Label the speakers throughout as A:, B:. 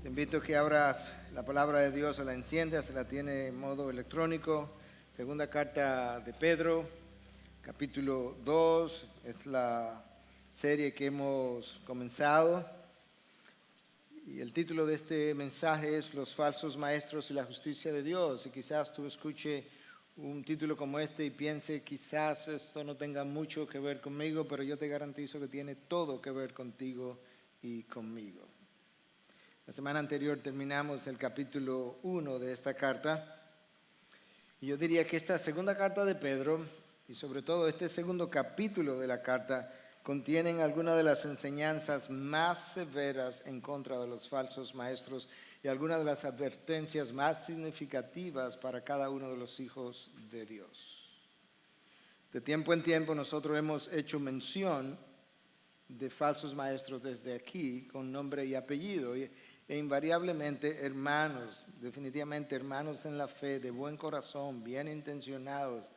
A: Te invito a que abras la palabra de Dios, o la enciendas, se la tiene en modo electrónico. Segunda carta de Pedro, capítulo 2, es la serie que hemos comenzado. Y el título de este mensaje es Los falsos maestros y la justicia de Dios. Y quizás tú escuche un título como este y piense, quizás esto no tenga mucho que ver conmigo, pero yo te garantizo que tiene todo que ver contigo y conmigo. La semana anterior terminamos el capítulo 1 de esta carta. Y yo diría que esta segunda carta de Pedro, y sobre todo este segundo capítulo de la carta, contienen algunas de las enseñanzas más severas en contra de los falsos maestros y algunas de las advertencias más significativas para cada uno de los hijos de Dios. De tiempo en tiempo nosotros hemos hecho mención de falsos maestros desde aquí con nombre y apellido e invariablemente hermanos, definitivamente hermanos en la fe, de buen corazón, bien intencionados,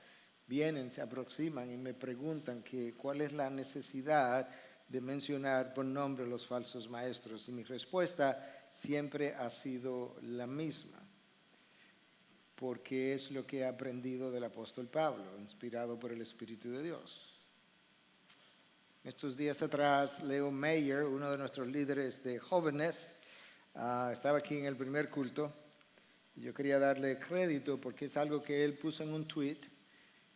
A: vienen, se aproximan y me preguntan cuál es la necesidad de mencionar por nombre los falsos maestros. Y mi respuesta siempre ha sido la misma, porque es lo que he aprendido del apóstol Pablo, inspirado por el Espíritu de Dios. Estos días atrás, Leo Mayer, uno de nuestros líderes de jóvenes, estaba aquí en el primer culto. Yo quería darle crédito porque es algo que él puso en un tweet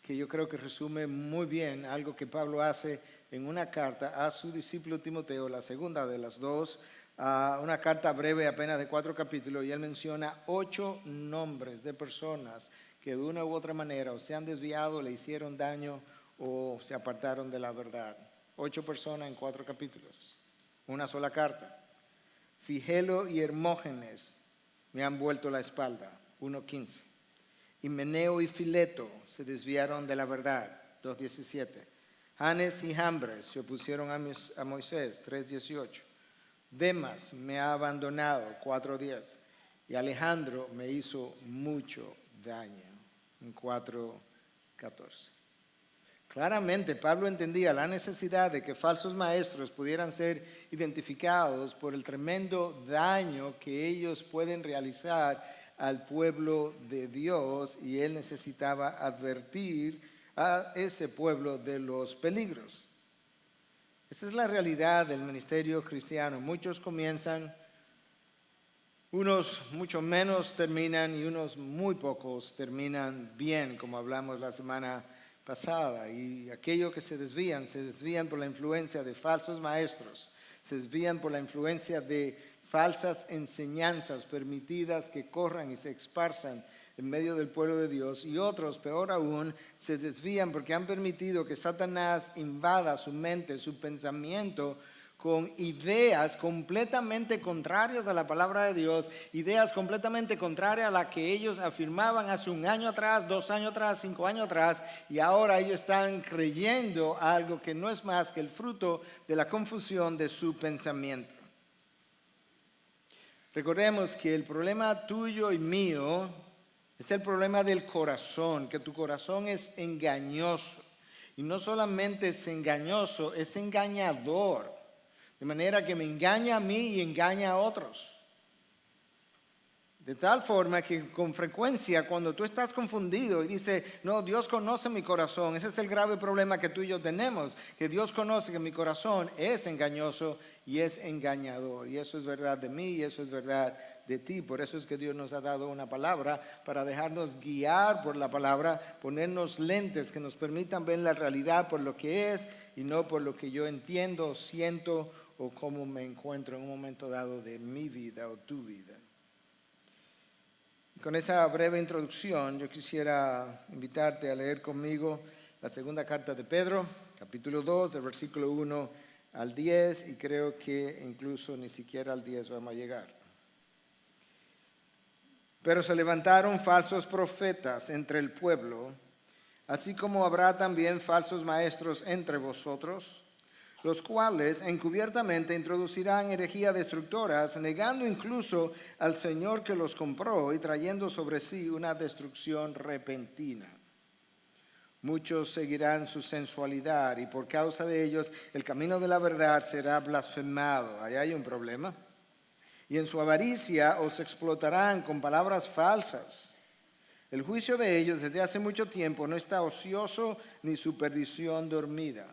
A: que yo creo que resume muy bien algo que Pablo hace en una carta a su discípulo Timoteo, la segunda de las dos, una carta breve apenas de 4 capítulos, y él menciona 8 nombres de personas que de una u otra manera o se han desviado, le hicieron daño o se apartaron de la verdad. 8 personas en 4 capítulos, una sola carta. Figelo y Hermógenes me han vuelto la espalda, 1:15. Himeneo y Fileto se desviaron de la verdad, 2:17. Janes y Jambres se opusieron a Moisés, 3:18. Demas me ha abandonado, 4:10. Y Alejandro me hizo mucho daño, en 4:14. Claramente Pablo entendía la necesidad de que falsos maestros pudieran ser identificados por el tremendo daño que ellos pueden realizar al pueblo de Dios, y él necesitaba advertir a ese pueblo de los peligros. Esa es la realidad del ministerio cristiano. Muchos comienzan, unos mucho menos terminan y unos muy pocos terminan bien, como hablamos la semana pasada. Y aquellos que se desvían por la influencia de falsos maestros, se desvían por la influencia de falsas enseñanzas permitidas que corran y se esparzan en medio del pueblo de Dios, y otros, peor aún, se desvían porque han permitido que Satanás invada su mente, su pensamiento, con ideas completamente contrarias a la palabra de Dios, ideas completamente contrarias a las que ellos afirmaban hace 1 año atrás, 2 años atrás, 5 años atrás, y ahora ellos están creyendo algo que no es más que el fruto de la confusión de su pensamiento. Recordemos que el problema tuyo y mío es el problema del corazón, que tu corazón es engañoso, y no solamente es engañoso, es engañador. De manera que me engaña a mí y engaña a otros. De tal forma que con frecuencia cuando tú estás confundido y dices, no, Dios conoce mi corazón, ese es el grave problema que tú y yo tenemos, que Dios conoce que mi corazón es engañoso y es engañador. Y eso es verdad de mí y eso es verdad de ti. Por eso es que Dios nos ha dado una palabra para dejarnos guiar por la palabra, ponernos lentes que nos permitan ver la realidad por lo que es y no por lo que yo entiendo, siento o cómo me encuentro en un momento dado de mi vida o tu vida. Con esa breve introducción, yo quisiera invitarte a leer conmigo la segunda carta de Pedro, capítulo 2, del versículo 1 al 10, y creo que incluso ni siquiera al 10 vamos a llegar. Pero se levantaron falsos profetas entre el pueblo, así como habrá también falsos maestros entre vosotros, los cuales encubiertamente introducirán herejía destructoras, negando incluso al Señor que los compró y trayendo sobre sí una destrucción repentina. Muchos seguirán su sensualidad y por causa de ellos el camino de la verdad será blasfemado. Ahí hay un problema. Y en su avaricia os explotarán con palabras falsas. El juicio de ellos desde hace mucho tiempo no está ocioso ni su perdición dormida.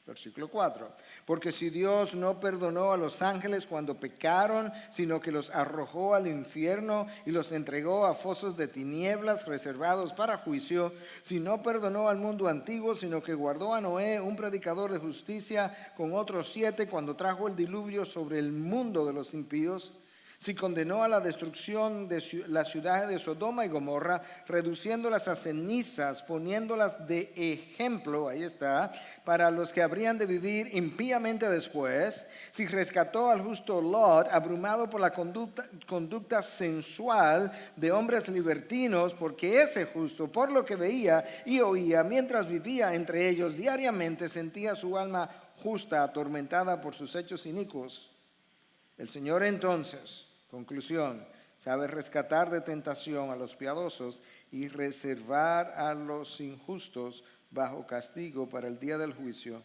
A: Versículo 4. Porque si Dios no perdonó a los ángeles cuando pecaron, sino que los arrojó al infierno y los entregó a fosos de tinieblas reservados para juicio, si no perdonó al mundo antiguo, sino que guardó a Noé, un predicador de justicia, con otros 7 cuando trajo el diluvio sobre el mundo de los impíos, si condenó a la destrucción de las ciudades de Sodoma y Gomorra, reduciéndolas a cenizas, poniéndolas de ejemplo, ahí está, para los que habrían de vivir impíamente después, si rescató al justo Lot, abrumado por la conducta sensual de hombres libertinos, porque ese justo, por lo que veía y oía, mientras vivía entre ellos diariamente, sentía su alma justa, atormentada por sus hechos inicuos. El Señor entonces, conclusión, sabe rescatar de tentación a los piadosos y reservar a los injustos bajo castigo para el día del juicio,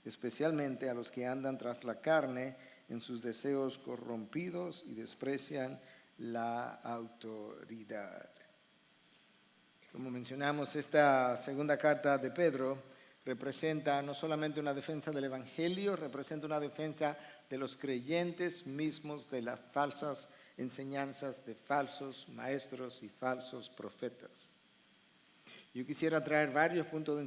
A: especialmente a los que andan tras la carne en sus deseos corrompidos y desprecian la autoridad. Como mencionamos, esta segunda carta de Pedro representa no solamente una defensa del Evangelio, representa una defensa de los creyentes mismos, de las falsas enseñanzas de falsos maestros y falsos profetas. Yo quisiera traer varios puntos de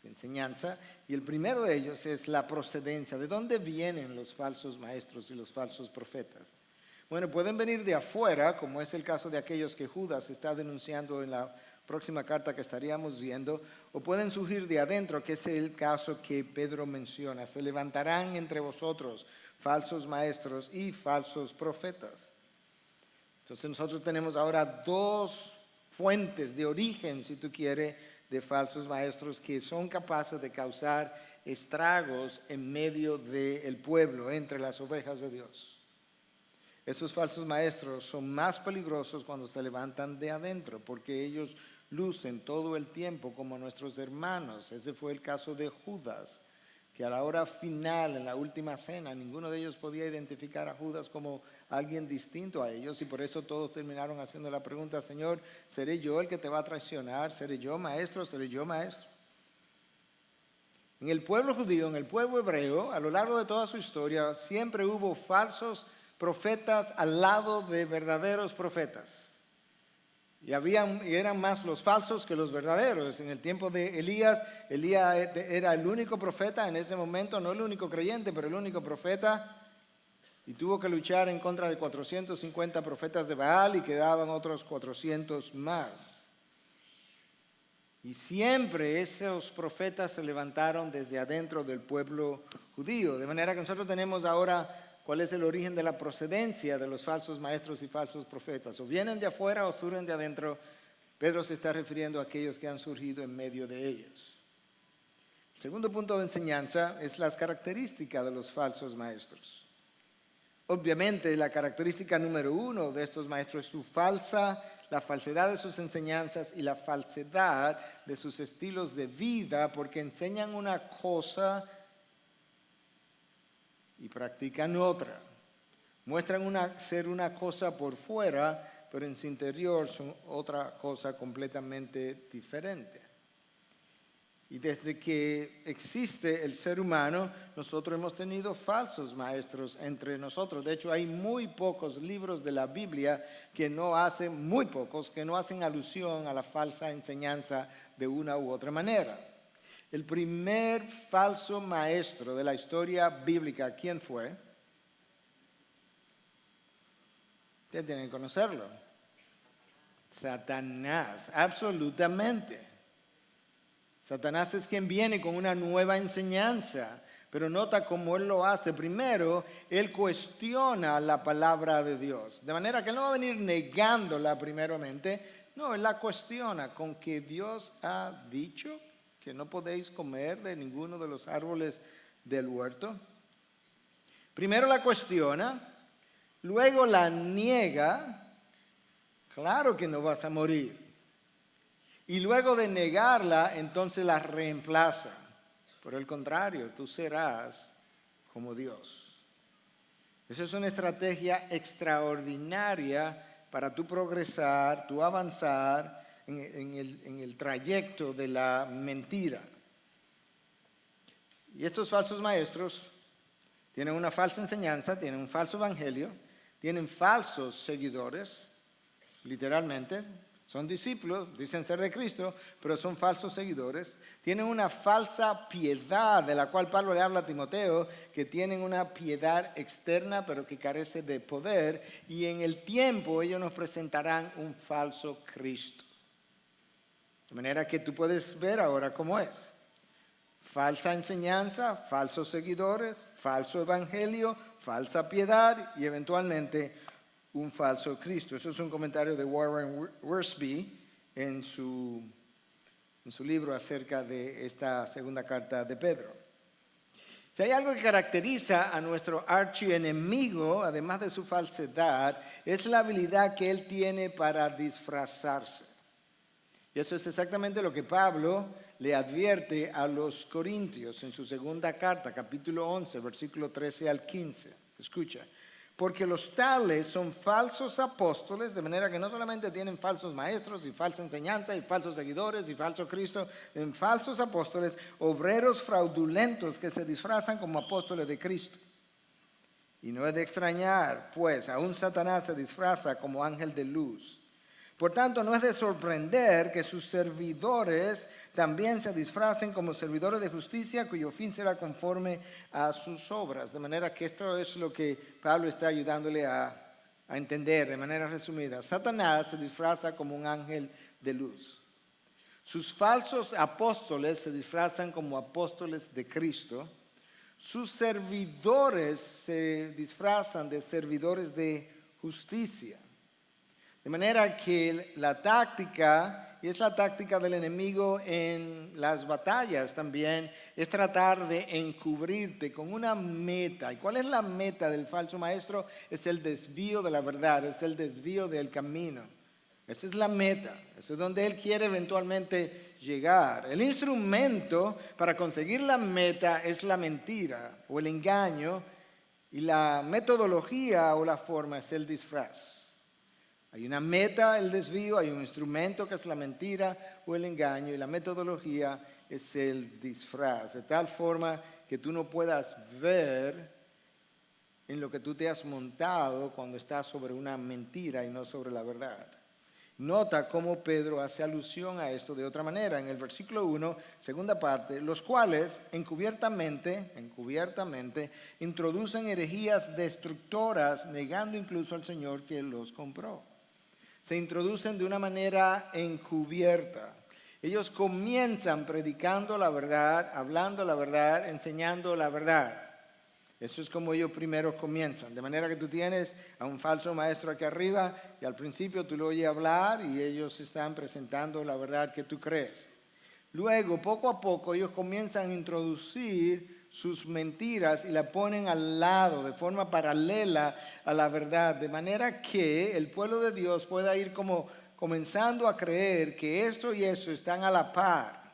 A: enseñanza, y el primero de ellos es la procedencia. ¿De dónde vienen los falsos maestros y los falsos profetas? Bueno, pueden venir de afuera, como es el caso de aquellos que Judas está denunciando en la próxima carta que estaríamos viendo, o pueden surgir de adentro, que es el caso que Pedro menciona. Se levantarán entre vosotros falsos maestros y falsos profetas. Entonces nosotros tenemos ahora dos fuentes de origen, si tú quieres, de falsos maestros que son capaces de causar estragos en medio del pueblo, entre las ovejas de Dios. Estos falsos maestros son más peligrosos cuando se levantan de adentro, porque ellos lucen todo el tiempo como nuestros hermanos. Ese fue el caso de Judas, que a la hora final, en la última cena, ninguno de ellos podía identificar a Judas como alguien distinto a ellos, y por eso todos terminaron haciendo la pregunta: Señor, ¿seré yo el que te va a traicionar? ¿Seré yo maestro? ¿Seré yo maestro? En el pueblo judío, en el pueblo hebreo, a lo largo de toda su historia, siempre hubo falsos profetas al lado de verdaderos profetas. Y eran más los falsos que los verdaderos. En el tiempo de Elías era el único profeta en ese momento, no el único creyente, pero el único profeta. Y tuvo que luchar en contra de 450 profetas de Baal y quedaban otros 400 más. Y siempre esos profetas se levantaron desde adentro del pueblo judío. De manera que nosotros tenemos ahora cuál es el origen de la procedencia de los falsos maestros y falsos profetas. O vienen de afuera o surgen de adentro. Pedro se está refiriendo a aquellos que han surgido en medio de ellos. El segundo punto de enseñanza es las características de los falsos maestros. Obviamente la característica número uno de estos maestros es la falsedad de sus enseñanzas y la falsedad de sus estilos de vida, porque enseñan una cosa y practican otra. Muestran ser una cosa por fuera, pero en su interior son otra cosa completamente diferente. Y desde que existe el ser humano, nosotros hemos tenido falsos maestros entre nosotros. De hecho, hay muy pocos libros de la Biblia que no hacen alusión a la falsa enseñanza de una u otra manera. El primer falso maestro de la historia bíblica, ¿quién fue? Ustedes tienen que conocerlo. Satanás, absolutamente. Satanás es quien viene con una nueva enseñanza, pero nota cómo él lo hace. Primero, él cuestiona la palabra de Dios, de manera que él no va a venir negándola primeramente, no, él la cuestiona con que Dios ha dicho que no podéis comer de ninguno de los árboles del huerto. Primero la cuestiona, luego la niega. Claro que no vas a morir. Y luego de negarla, entonces la reemplaza. Por el contrario, tú serás como Dios. Esa es una estrategia extraordinaria para tú progresar, tú avanzar en el trayecto de la mentira. Y estos falsos maestros tienen una falsa enseñanza, tienen un falso evangelio, tienen falsos seguidores, literalmente. Son discípulos, dicen ser de Cristo, pero son falsos seguidores. Tienen una falsa piedad, de la cual Pablo le habla a Timoteo, que tienen una piedad externa, pero que carece de poder. Y en el tiempo ellos nos presentarán un falso Cristo. De manera que tú puedes ver ahora cómo es. Falsa enseñanza, falsos seguidores, falso evangelio, falsa piedad y eventualmente un falso Cristo. Eso es un comentario de Warren Wiersbe en su libro acerca de esta segunda carta de Pedro. Si hay algo que caracteriza a nuestro archienemigo, además de su falsedad, es la habilidad que él tiene para disfrazarse. Y eso es exactamente lo que Pablo le advierte a los corintios en su segunda carta, capítulo 11, versículo 13 al 15. Escucha. Porque los tales son falsos apóstoles, de manera que no solamente tienen falsos maestros y falsa enseñanza y falsos seguidores y falso Cristo, tienen falsos apóstoles, obreros fraudulentos que se disfrazan como apóstoles de Cristo. Y no es de extrañar, pues aún Satanás se disfraza como ángel de luz. Por tanto, no es de sorprender que sus servidores también se disfracen como servidores de justicia, cuyo fin será conforme a sus obras. De manera que esto es lo que Pablo está ayudándole a entender de manera resumida. Satanás se disfraza como un ángel de luz. Sus falsos apóstoles se disfrazan como apóstoles de Cristo. Sus servidores se disfrazan de servidores de justicia. De manera que la táctica, y es la táctica del enemigo en las batallas también, es tratar de encubrirte con una meta. ¿Y cuál es la meta del falso maestro? Es el desvío de la verdad, es el desvío del camino. Esa es la meta, eso es donde él quiere eventualmente llegar. El instrumento para conseguir la meta es la mentira o el engaño, y la metodología o la forma es el disfraz. Hay una meta, el desvío, hay un instrumento que es la mentira o el engaño, y la metodología es el disfraz, de tal forma que tú no puedas ver en lo que tú te has montado cuando estás sobre una mentira y no sobre la verdad. Nota cómo Pedro hace alusión a esto de otra manera. En el versículo 1, segunda parte, los cuales encubiertamente introducen herejías destructoras, negando incluso al Señor que los compró. Se introducen de una manera encubierta. Ellos comienzan predicando la verdad, hablando la verdad, enseñando la verdad. Eso es como ellos primero comienzan. De manera que tú tienes a un falso maestro aquí arriba y al principio tú lo oyes hablar y ellos están presentando la verdad que tú crees. Luego, poco a poco, ellos comienzan a introducir sus mentiras y la ponen al lado, de forma paralela a la verdad, de manera que el pueblo de Dios pueda ir como comenzando a creer que esto y eso están a la par,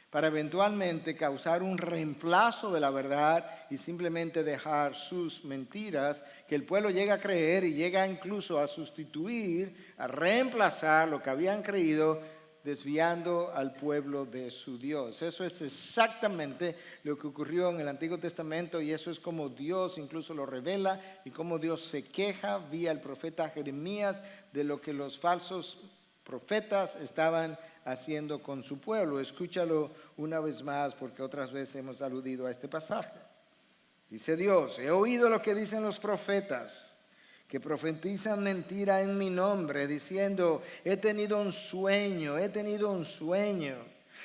A: para eventualmente causar un reemplazo de la verdad y simplemente dejar sus mentiras, que el pueblo llega a creer y llega incluso a sustituir, a reemplazar lo que habían creído, desviando al pueblo de su Dios. Eso es exactamente lo que ocurrió en el Antiguo Testamento, y eso es como Dios incluso lo revela y como Dios se queja vía el profeta Jeremías de lo que los falsos profetas estaban haciendo con su pueblo. Escúchalo una vez más, porque otras veces hemos aludido a este pasaje. Dice Dios: he oído lo que dicen los profetas, que profetizan mentira en mi nombre, diciendo, he tenido un sueño.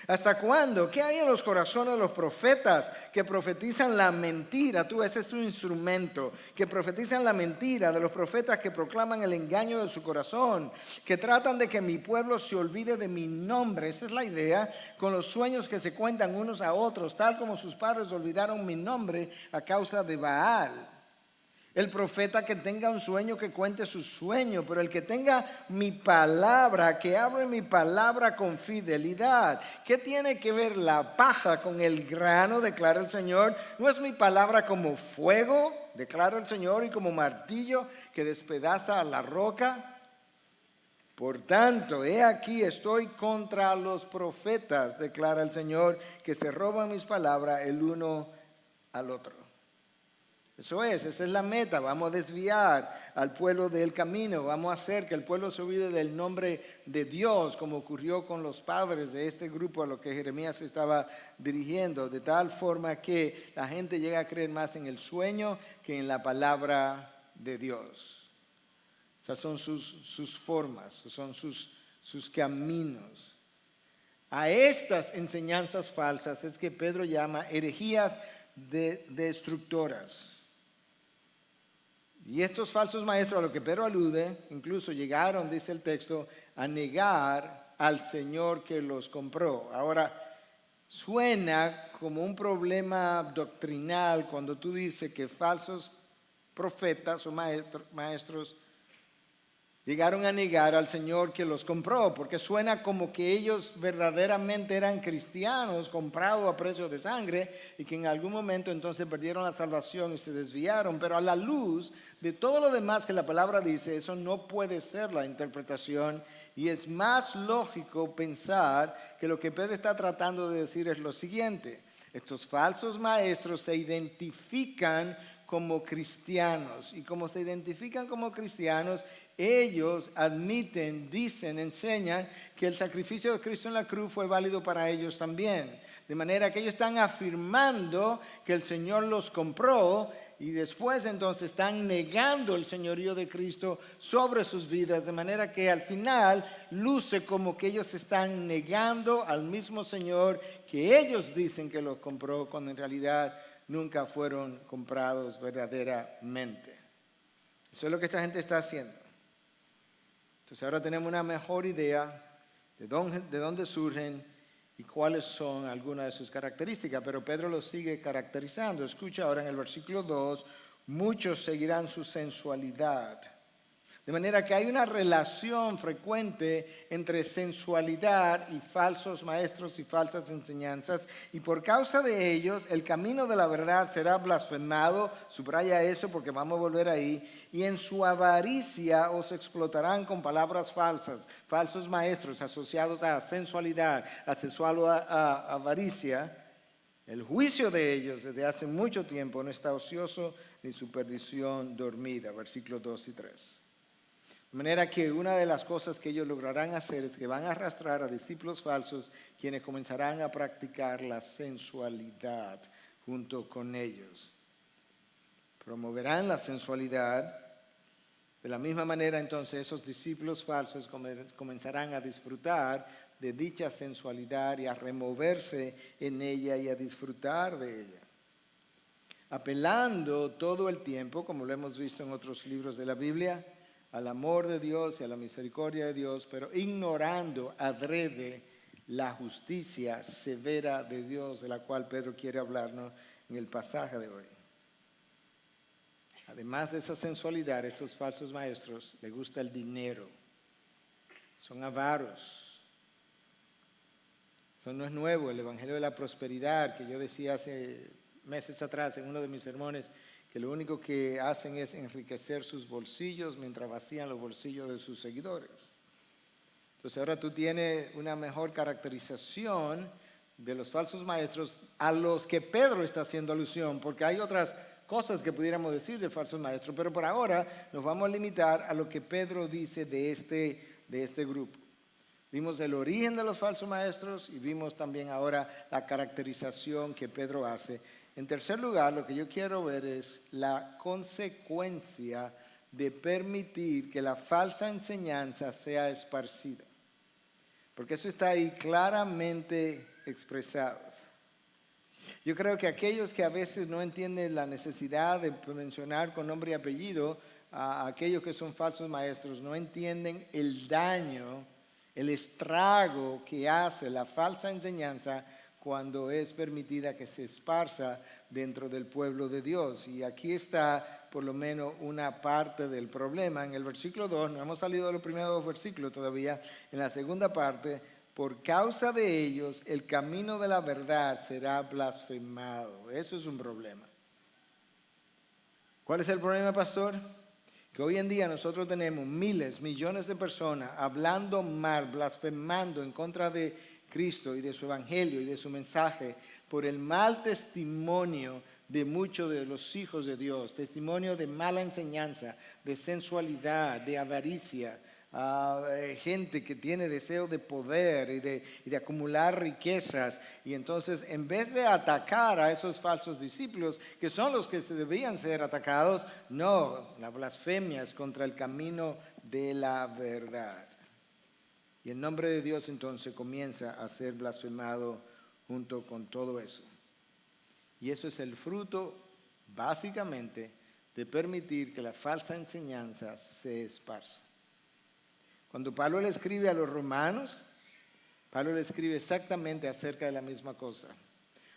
A: ¿Hasta cuándo? ¿Qué hay en los corazones de los profetas que profetizan la mentira? Tú, ese es su instrumento, que profetizan la mentira, de los profetas que proclaman el engaño de su corazón, que tratan de que mi pueblo se olvide de mi nombre. Esa es la idea, con los sueños que se cuentan unos a otros, tal como sus padres olvidaron mi nombre a causa de Baal. El profeta que tenga un sueño, que cuente su sueño, pero el que tenga mi palabra, que hable mi palabra con fidelidad. ¿Qué tiene que ver la paja con el grano? Declara el Señor. ¿No es mi palabra como fuego? Declara el Señor, y como martillo que despedaza a la roca. Por tanto, he aquí estoy contra los profetas, declara el Señor, que se roban mis palabras el uno al otro. Esa es la meta. Vamos a desviar al pueblo del camino. Vamos a hacer que el pueblo se olvide del nombre de Dios, como ocurrió con los padres de este grupo a lo que Jeremías se estaba dirigiendo, de tal forma que la gente llega a creer más en el sueño que en la palabra de Dios. Esas son sus formas, son sus caminos. A estas enseñanzas falsas es que Pedro llama herejías destructoras. Y estos falsos maestros, a lo que Pedro alude, incluso llegaron, dice el texto, a negar al Señor que los compró. Ahora, suena como un problema doctrinal cuando tú dices que falsos profetas o maestros llegaron a negar al Señor que los compró, porque suena como que ellos verdaderamente eran cristianos comprados a precio de sangre y que en algún momento entonces perdieron la salvación y se desviaron. Pero a la luz de todo lo demás que la palabra dice, eso no puede ser la interpretación, y es más lógico pensar que lo que Pedro está tratando de decir es lo siguiente: estos falsos maestros se identifican como cristianos, y como se identifican como cristianos, ellos admiten, dicen, enseñan que el sacrificio de Cristo en la cruz fue válido para ellos también. De manera que ellos están afirmando que el Señor los compró, y después entonces están negando el señorío de Cristo sobre sus vidas, de manera que al final luce como que ellos están negando al mismo Señor que ellos dicen que los compró, cuando en realidad nunca fueron comprados verdaderamente. Eso es lo que esta gente está haciendo. Entonces ahora tenemos una mejor idea de dónde surgen y cuáles son algunas de sus características, pero Pedro los sigue caracterizando. Escucha ahora en el versículo 2, muchos seguirán su sensualidad. De manera que hay una relación frecuente entre sensualidad y falsos maestros y falsas enseñanzas, y por causa de ellos el camino de la verdad será blasfemado. Subraya eso porque vamos a volver ahí. Y en su avaricia os explotarán con palabras falsas, falsos maestros asociados a sensualidad, a sexual o a avaricia. El juicio de ellos desde hace mucho tiempo no está ocioso ni su perdición dormida. Versículos 2 y 3. De manera que una de las cosas que ellos lograrán hacer es que van a arrastrar a discípulos falsos, quienes comenzarán a practicar la sensualidad junto con ellos. Promoverán la sensualidad. De la misma manera, entonces, esos discípulos falsos comenzarán a disfrutar de dicha sensualidad y a removerse en ella y a disfrutar de ella, apelando todo el tiempo, como lo hemos visto en otros libros de la Biblia, al amor de Dios y a la misericordia de Dios, pero ignorando adrede la justicia severa de Dios, de la cual Pedro quiere hablarnos en el pasaje de hoy. Además de esa sensualidad, estos falsos maestros les gusta el dinero, son avaros. Eso no es nuevo, el evangelio de la prosperidad que yo decía hace meses atrás en uno de mis sermones, que lo único que hacen es enriquecer sus bolsillos mientras vacían los bolsillos de sus seguidores. Entonces ahora tú tienes una mejor caracterización de los falsos maestros a los que Pedro está haciendo alusión, porque hay otras cosas que pudiéramos decir de falsos maestros, pero por ahora nos vamos a limitar a lo que Pedro dice de este grupo. Vimos el origen de los falsos maestros y vimos también ahora la caracterización que Pedro hace. En tercer lugar, lo que yo quiero ver es la consecuencia de permitir que la falsa enseñanza sea esparcida. porque eso está ahí claramente expresado. Yo creo que aquellos que a veces no entienden la necesidad de mencionar con nombre y apellido a aquellos que son falsos maestros, no entienden el daño, el estrago que hace la falsa enseñanza cuando es permitida que se esparza dentro del pueblo de Dios. Y aquí está por lo menos una parte del problema. En el versículo 2, no hemos salido de los primeros dos versículos todavía, en la segunda parte, por causa de ellos el camino de la verdad será blasfemado. Eso es un problema. ¿Cuál es el problema, pastor? Que hoy en día nosotros tenemos miles, millones de personas hablando mal, blasfemando en contra de Cristo y de su evangelio y de su mensaje por el mal testimonio de muchos de los hijos de Dios, testimonio de mala enseñanza, de sensualidad, de avaricia, gente que tiene deseo de poder y de acumular riquezas. Y entonces, en vez de atacar a esos falsos discípulos, que son los que se debían ser atacados, no, la blasfemia es contra el camino de la verdad. Y el nombre de Dios entonces comienza a ser blasfemado junto con todo eso. Y eso es el fruto, básicamente, de permitir que la falsa enseñanza se esparza. Cuando Pablo le escribe a los romanos, Pablo le escribe exactamente acerca de la misma cosa.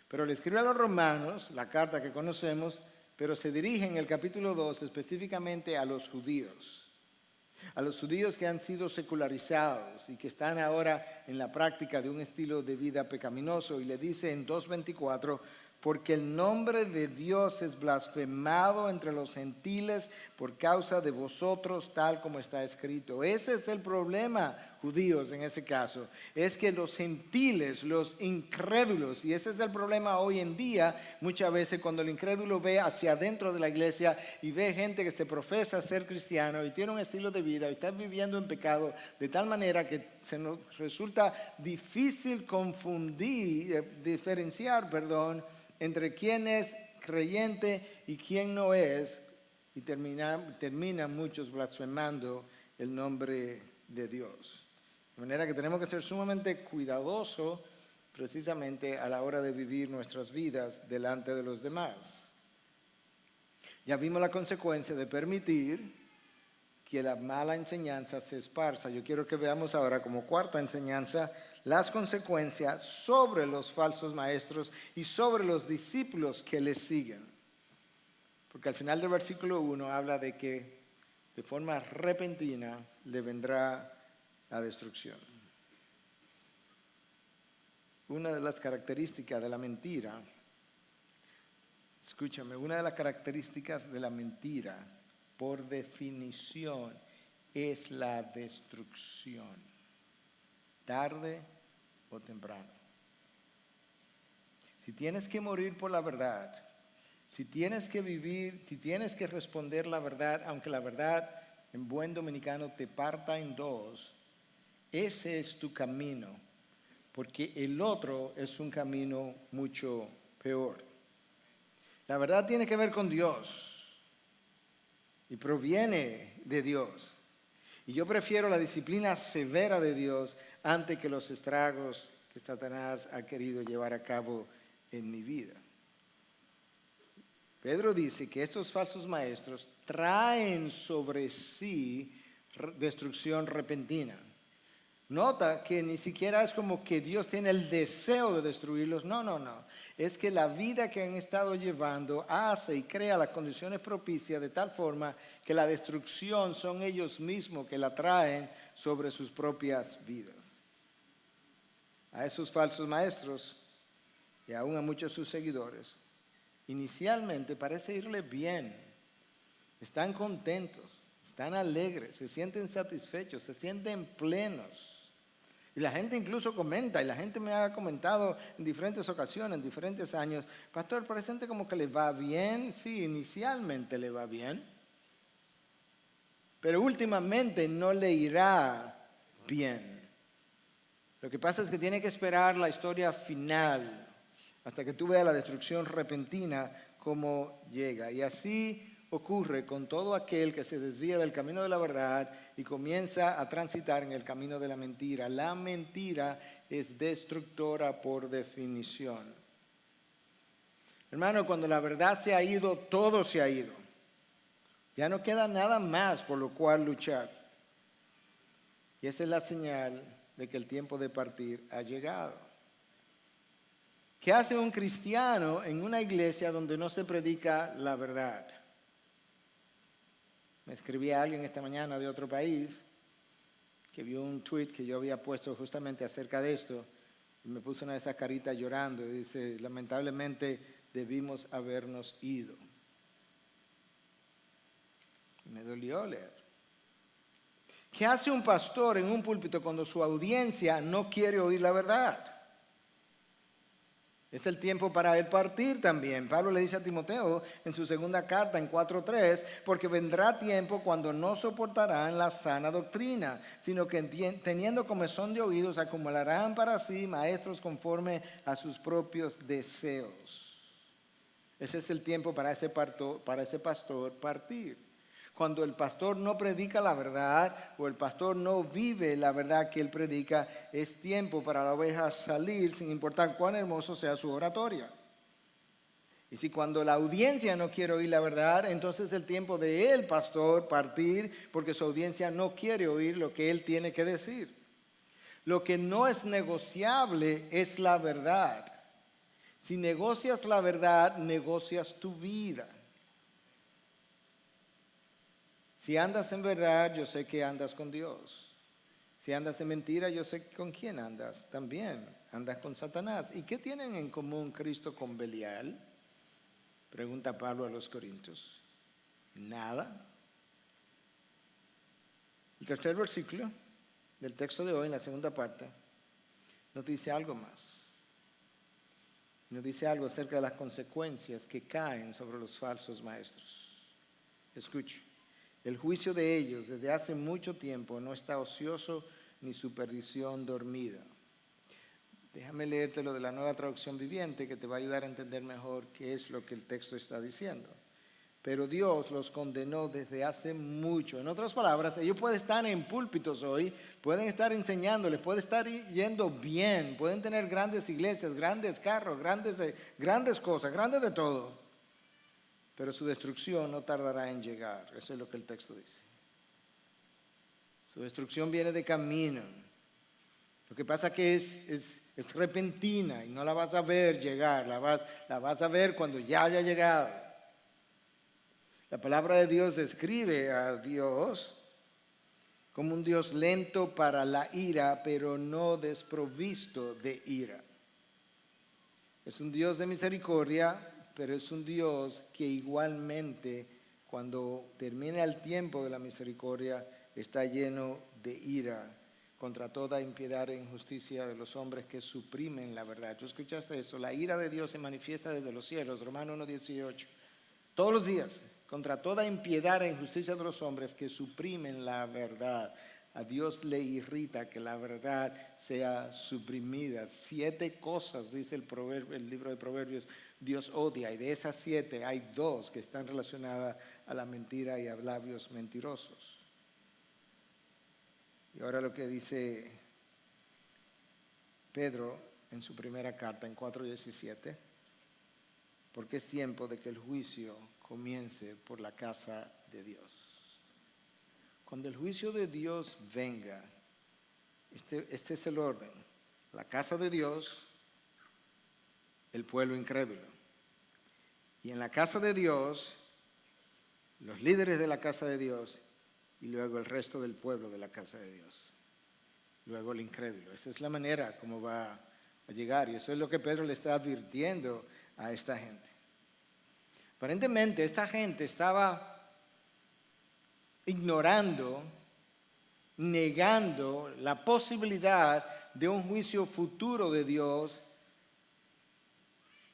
A: Pero le escribe a los romanos, la carta que conocemos, pero se dirige en el capítulo 2 específicamente a los judíos que han sido secularizados y que están ahora en la práctica de un estilo de vida pecaminoso. Y le dice en 2:24, porque el nombre de Dios es blasfemado entre los gentiles por causa de vosotros, tal como está escrito. Ese es el problema, judíos en ese caso, es que los gentiles, los incrédulos, y ese es el problema hoy en día, muchas veces cuando el incrédulo ve hacia adentro de la iglesia y ve gente que se profesa ser cristiano y tiene un estilo de vida y está viviendo en pecado de tal manera que se nos resulta difícil diferenciar, entre quién es creyente y quién no es, y terminan muchos blasfemando el nombre de Dios. De manera que tenemos que ser sumamente cuidadosos precisamente a la hora de vivir nuestras vidas delante de los demás. Ya vimos la consecuencia de permitir que la mala enseñanza se esparza. Yo quiero que veamos ahora como cuarta enseñanza las consecuencias sobre los falsos maestros y sobre los discípulos que les siguen. Porque al final del versículo 1 habla de que de forma repentina le vendrá la destrucción. Una de las características de la mentira, escúchame, una de las características de la mentira, por definición, es la destrucción, tarde o temprano. Si tienes que morir por la verdad, si tienes que vivir, si tienes que responder la verdad, aunque la verdad en buen dominicano te parta en dos, ese es tu camino, porque el otro es un camino mucho peor. La verdad tiene que ver con Dios y proviene de Dios. Y yo prefiero la disciplina severa de Dios antes que los estragos que Satanás ha querido llevar a cabo en mi vida. Pedro dice que estos falsos maestros traen sobre sí destrucción repentina. Nota que ni siquiera es como que Dios tiene el deseo de destruirlos. No. Es que la vida que han estado llevando hace y crea las condiciones propicias de tal forma que la destrucción son ellos mismos que la traen sobre sus propias vidas. A esos falsos maestros y aún a muchos de sus seguidores, inicialmente parece irle bien. Están contentos, están alegres, se sienten satisfechos, se sienten plenos. Y la gente incluso comenta, y la gente me ha comentado en diferentes ocasiones, en diferentes años, pastor, parece como que le va bien. Sí, inicialmente le va bien, pero últimamente no le irá bien. Lo que pasa es que tiene que esperar la historia final, hasta que tú veas la destrucción repentina como llega. Y así ocurre con todo aquel que se desvía del camino de la verdad y comienza a transitar en el camino de la mentira. La mentira es destructora por definición. Hermano, cuando la verdad se ha ido, todo se ha ido. Ya no queda nada más por lo cual luchar. Y esa es la señal de que el tiempo de partir ha llegado. ¿Qué hace un cristiano en una iglesia donde no se predica la verdad? Me escribía alguien esta mañana de otro país que vio un tweet que yo había puesto justamente acerca de esto y me puso una de esas caritas llorando y dice, lamentablemente debimos habernos ido. Y me dolió leer. ¿Qué hace un pastor en un púlpito cuando su audiencia no quiere oír la verdad? Es el tiempo para él partir también. Pablo le dice a Timoteo en su segunda carta en 4:3, porque vendrá tiempo cuando no soportarán la sana doctrina, sino que teniendo comezón de oídos acumularán para sí maestros conforme a sus propios deseos. Ese es el tiempo para ese pastor partir. Cuando el pastor no predica la verdad o el pastor no vive la verdad que él predica, es tiempo para la oveja salir sin importar cuán hermoso sea su oratoria. Y si cuando la audiencia no quiere oír la verdad, entonces es el tiempo de el pastor partir porque su audiencia no quiere oír lo que él tiene que decir. Lo que no es negociable es la verdad. Si negocias la verdad, negocias tu vida. Si andas en verdad, yo sé que andas con Dios. Si andas en mentira, yo sé con quién andas. También andas con Satanás. ¿Y qué tienen en común Cristo con Belial? Pregunta Pablo a los Corintios. Nada. El tercer versículo del texto de hoy, en la segunda parte, nos dice algo más. Nos dice algo acerca de las consecuencias que caen sobre los falsos maestros. Escuche. El juicio de ellos desde hace mucho tiempo no está ocioso ni su perdición dormida. Déjame leerte lo de la Nueva Traducción Viviente que te va a ayudar a entender mejor qué es lo que el texto está diciendo. Pero Dios los condenó desde hace mucho. En otras palabras, ellos pueden estar en púlpitos hoy, pueden estar enseñándoles, pueden estar yendo bien, pueden tener grandes iglesias, grandes carros, grandes cosas, grandes de todo. Pero su destrucción no tardará en llegar. Eso es lo que el texto dice. Su destrucción viene de camino. Lo que pasa es que es repentina y no la vas a ver llegar. La vas a ver cuando ya haya llegado. La palabra de Dios describe a Dios como un Dios lento para la ira, pero no desprovisto de ira. Es un Dios de misericordia, pero es un Dios que igualmente cuando termina el tiempo de la misericordia está lleno de ira contra toda impiedad e injusticia de los hombres que suprimen la verdad. ¿Tú escuchaste eso? La ira de Dios se manifiesta desde los cielos, Romanos 1:18. Todos los días, contra toda impiedad e injusticia de los hombres que suprimen la verdad. A Dios le irrita que la verdad sea suprimida. 7 cosas, dice el libro de Proverbios, Dios odia, y de esas 7 hay 2 que están relacionadas a la mentira y a labios mentirosos. Y ahora lo que dice Pedro en su primera carta, en 4:17, porque es tiempo de que el juicio comience por la casa de Dios. Cuando el juicio de Dios venga, este es el orden: la casa de Dios, el pueblo incrédulo. Y en la casa de Dios, los líderes de la casa de Dios, y luego el resto del pueblo de la casa de Dios. Luego el incrédulo. Esa es la manera como va a llegar. Y eso es lo que Pedro le está advirtiendo a esta gente. Aparentemente esta gente estaba ignorando, negando la posibilidad de un juicio futuro de Dios,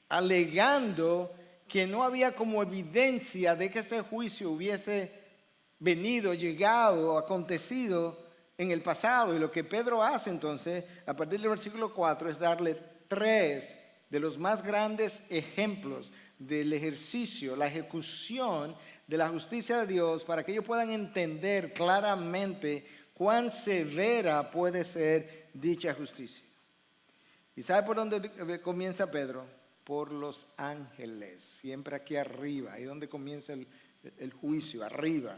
A: alegando que no había como evidencia de que ese juicio hubiese venido, llegado, acontecido en el pasado. Y lo que Pedro hace entonces, a partir del versículo 4, es darle 3 de los más grandes ejemplos del ejercicio, la ejecución de la justicia de Dios para que ellos puedan entender claramente cuán severa puede ser dicha justicia. ¿Y sabe por dónde comienza Pedro? Por los ángeles, siempre aquí arriba, ahí donde comienza el juicio, arriba.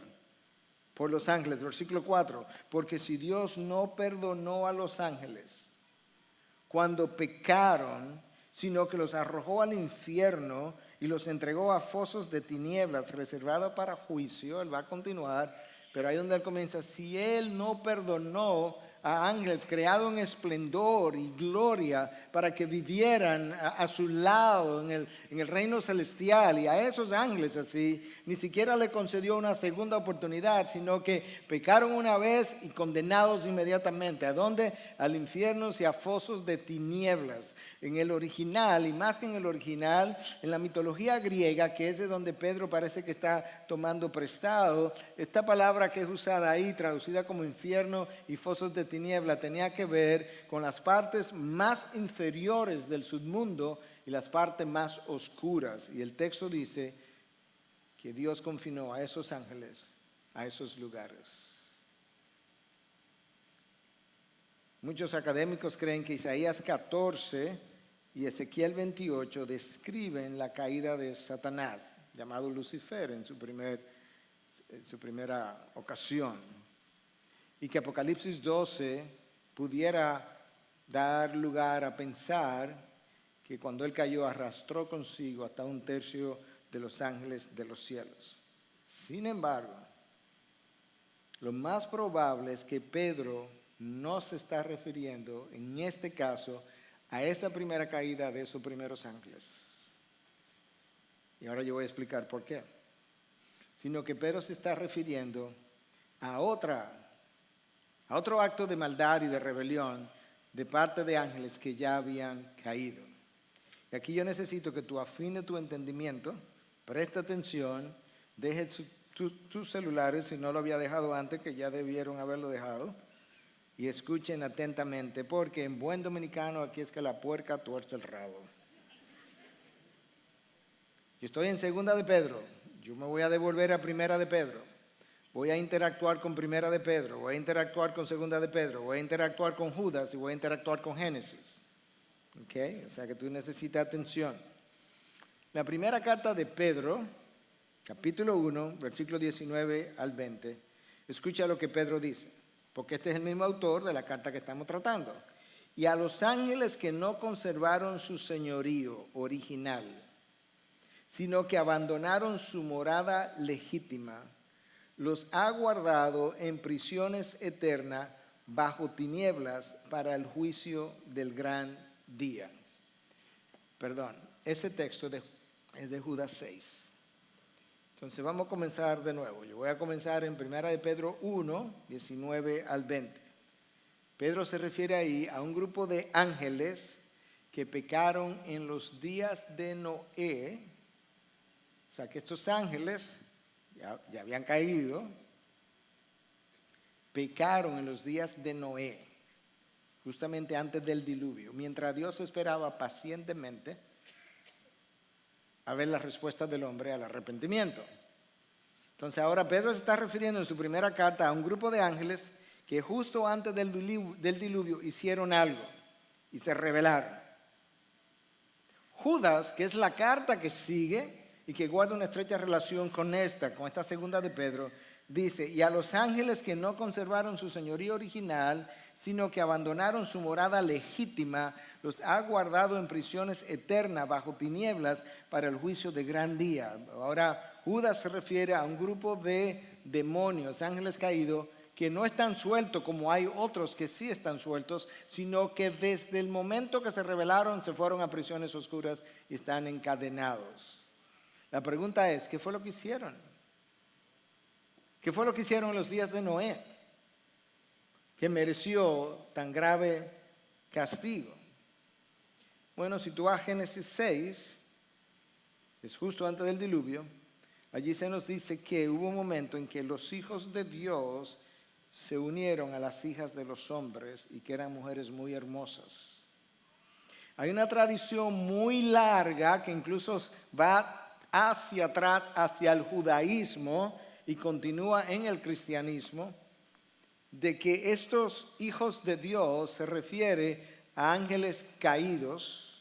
A: Por los ángeles, versículo 4, porque si Dios no perdonó a los ángeles cuando pecaron, sino que los arrojó al infierno y los entregó a fosos de tinieblas reservados para juicio, él va a continuar, pero ahí donde él comienza, si él no perdonó a ángeles creados en esplendor y gloria para que vivieran a su lado en el reino celestial, y a esos ángeles así, ni siquiera le concedió una segunda oportunidad, sino que pecaron una vez y condenados inmediatamente. ¿A dónde? Al infierno y a fosos de tinieblas. En el original, y más que en el original, en la mitología griega, que es de donde Pedro parece que está tomando prestado, esta palabra que es usada ahí, traducida como infierno y fosos de tiniebla, tenía que ver con las partes más inferiores del submundo y las partes más oscuras. Y el texto dice que Dios confinó a esos ángeles a esos lugares. Muchos académicos creen que Isaías 14 y Ezequiel 28 describen la caída de Satanás, llamado Lucifer en su primera ocasión. Y que Apocalipsis 12 pudiera dar lugar a pensar que cuando él cayó arrastró consigo hasta 1/3 de los ángeles de los cielos. Sin embargo, lo más probable es que Pedro no se está refiriendo en este caso a esa primera caída de esos primeros ángeles. Y ahora yo voy a explicar por qué. Sino que Pedro se está refiriendo a otro acto de maldad y de rebelión de parte de ángeles que ya habían caído. Y aquí yo necesito que tú afines tu entendimiento, presta atención, deje tus celulares si no lo había dejado antes, que ya debieron haberlo dejado, y escuchen atentamente, porque en buen dominicano aquí es que la puerca tuerce el rabo. Yo estoy en segunda de Pedro, yo me voy a devolver a primera de Pedro, voy a interactuar con primera de Pedro, voy a interactuar con segunda de Pedro, voy a interactuar con Judas y voy a interactuar con Génesis. ¿Ok? O sea que tú necesitas atención. La primera carta de Pedro, capítulo 1, versículo 19 al 20, escucha lo que Pedro dice. Porque este es el mismo autor de la carta que estamos tratando. Y a los ángeles que no conservaron su señorío original, sino que abandonaron su morada legítima, los ha guardado en prisiones eternas bajo tinieblas para el juicio del gran día. Perdón, ese texto es de Judas 6. Entonces vamos a comenzar de nuevo. Yo voy a comenzar en 1 de Pedro 1, 19 al 20. Pedro se refiere ahí a un grupo de ángeles que pecaron en los días de Noé. O sea que estos ángeles ya habían caído, pecaron en los días de Noé, justamente antes del diluvio, mientras Dios esperaba pacientemente a ver la respuesta del hombre al arrepentimiento. Entonces ahora Pedro se está refiriendo en su primera carta a un grupo de ángeles que justo antes del diluvio hicieron algo y se rebelaron. Judas, que es la carta que sigue y que guarda una estrecha relación con esta segunda de Pedro, dice, y a los ángeles que no conservaron su señorío original, sino que abandonaron su morada legítima, los ha guardado en prisiones eternas bajo tinieblas para el juicio de gran día. Ahora Judas se refiere a un grupo de demonios, ángeles caídos, que no están sueltos como hay otros que sí están sueltos, sino que desde el momento que se rebelaron se fueron a prisiones oscuras y están encadenados. La pregunta es, ¿qué fue lo que hicieron? ¿Qué fue lo que hicieron en los días de Noé? Que mereció tan grave castigo. Bueno, si tú vas a Génesis 6, es justo antes del diluvio, allí se nos dice que hubo un momento en que los hijos de Dios se unieron a las hijas de los hombres y que eran mujeres muy hermosas. Hay una tradición muy larga que incluso va hacia atrás, hacia el judaísmo y continúa en el cristianismo, de que estos hijos de Dios se refiere a ángeles caídos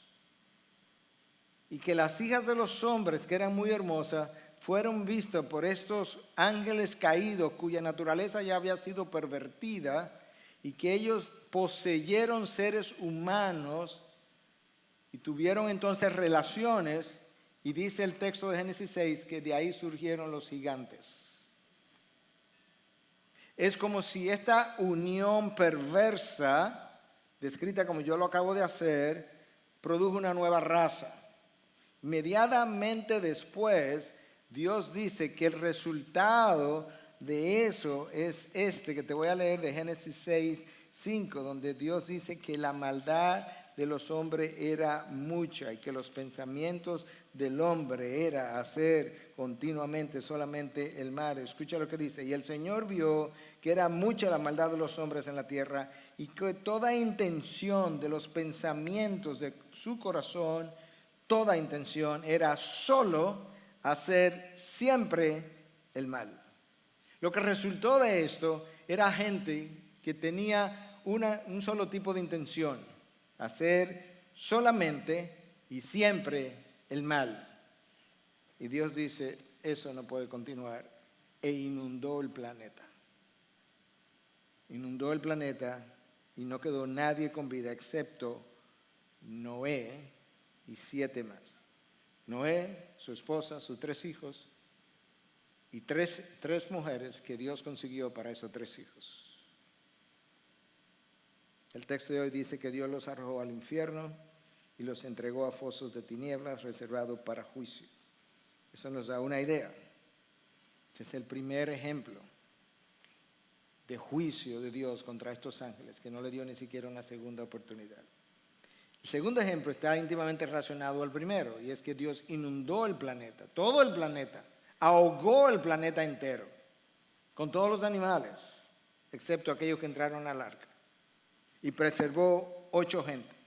A: y que las hijas de los hombres, que eran muy hermosas, fueron vistas por estos ángeles caídos cuya naturaleza ya había sido pervertida y que ellos poseyeron seres humanos y tuvieron entonces relaciones, y dice el texto de Génesis 6 que de ahí surgieron los gigantes. Es como si esta unión perversa, descrita como yo lo acabo de hacer, produjo una nueva raza. Inmediatamente después, Dios dice que el resultado de eso es este que te voy a leer de Génesis 6, 5, donde Dios dice que la maldad de los hombres era mucha y que los pensamientos del hombre era hacer continuamente solamente el mal. Escucha lo que dice: y el Señor vio que era mucha la maldad de los hombres en la tierra y que toda intención de los pensamientos de su corazón, toda intención era solo hacer siempre el mal. Lo que resultó de esto era gente que tenía un solo tipo de intención: hacer solamente y siempre el mal. Y Dios dice, eso no puede continuar, e inundó el planeta. Inundó el planeta y no quedó nadie con vida excepto Noé y 7 más. Noé, su esposa, sus 3 hijos y tres mujeres que Dios consiguió para esos 3 hijos. El texto de hoy dice que Dios los arrojó al infierno y los entregó a fosos de tinieblas reservados para juicio. Eso nos da una idea. Este es el primer ejemplo de juicio de Dios contra estos ángeles, que no le dio ni siquiera una segunda oportunidad. El segundo ejemplo está íntimamente relacionado al primero, y es que Dios inundó el planeta, todo el planeta, ahogó el planeta entero, con todos los animales, excepto aquellos que entraron al arca, y preservó 8 gentes,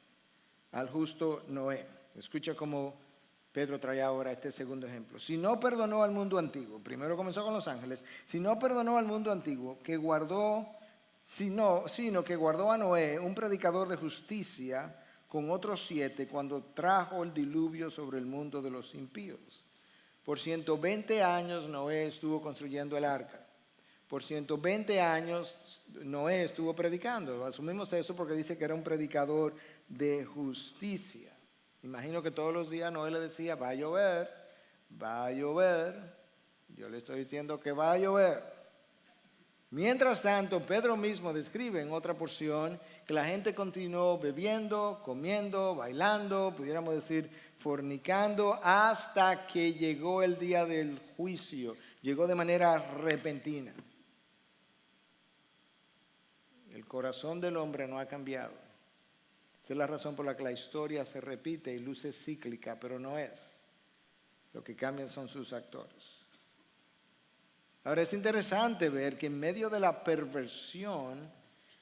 A: al justo Noé. Escucha cómo Pedro trae ahora este segundo ejemplo. Si no perdonó al mundo antiguo, primero comenzó con los ángeles, si no perdonó al mundo antiguo, sino que guardó a Noé, un predicador de justicia, con otros 7, cuando trajo el diluvio sobre el mundo de los impíos. Por 120 años Noé estuvo construyendo el arca. Por 120 años Noé estuvo predicando. Asumimos eso porque dice que era un predicador de justicia. Imagino que todos los días Noé le decía, va a llover, va a llover. Yo le estoy diciendo que va a llover. Mientras tanto, Pedro mismo describe en otra porción que la gente continuó bebiendo, comiendo, bailando, pudiéramos decir fornicando, hasta que llegó el día del juicio. Llegó de manera repentina. El corazón del hombre no ha cambiado. Esa es la razón por la que la historia se repite y luce cíclica, pero no es. Lo que cambian son sus actores. Ahora es interesante ver que en medio de la perversión,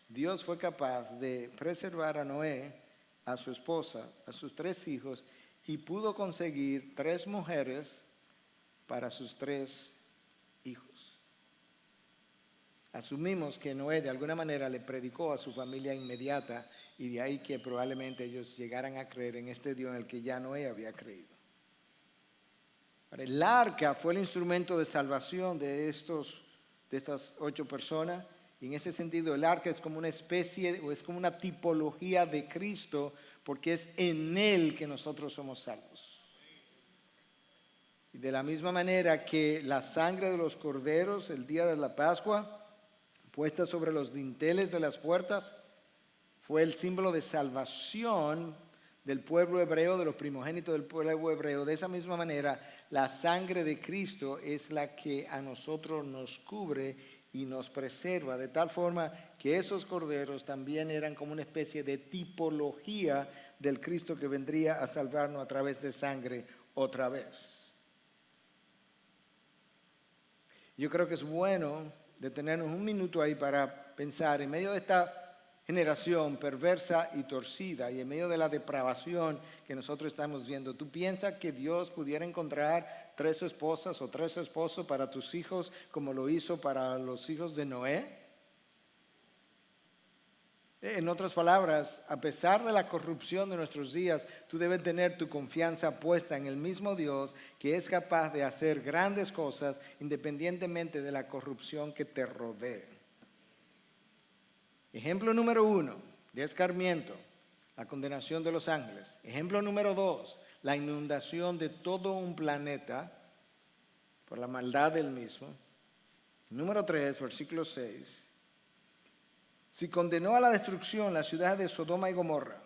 A: Dios fue capaz de preservar a Noé, a su esposa, a sus 3 hijos, y pudo conseguir 3 mujeres para sus 3 hijos. Asumimos que Noé de alguna manera le predicó a su familia inmediata, y de ahí que probablemente ellos llegaran a creer en este Dios en el que ya Noé había creído. Ahora, el arca fue el instrumento de salvación de estas 8 personas, y en ese sentido el arca es como una especie, o es como una tipología de Cristo, porque es en Él que nosotros somos salvos. Y de la misma manera que la sangre de los corderos el día de la Pascua, puesta sobre los dinteles de las puertas, fue el símbolo de salvación del pueblo hebreo, de los primogénitos del pueblo hebreo. De esa misma manera, la sangre de Cristo es la que a nosotros nos cubre y nos preserva, de tal forma que esos corderos también eran como una especie de tipología del Cristo que vendría a salvarnos a través de sangre otra vez. Yo creo que es bueno detenernos un minuto ahí para pensar, en medio de esta generación perversa y torcida, y en medio de la depravación que nosotros estamos viendo, ¿tú piensas que Dios pudiera encontrar 3 esposas o 3 esposos para tus hijos como lo hizo para los hijos de Noé? En otras palabras, a pesar de la corrupción de nuestros días, tú debes tener tu confianza puesta en el mismo Dios que es capaz de hacer grandes cosas independientemente de la corrupción que te rodee. Ejemplo número 1, de escarmiento, la condenación de los ángeles. Ejemplo número 2, la inundación de todo un planeta por la maldad del mismo. Número 3, versículo 6. Si condenó a la destrucción las ciudades de Sodoma y Gomorra,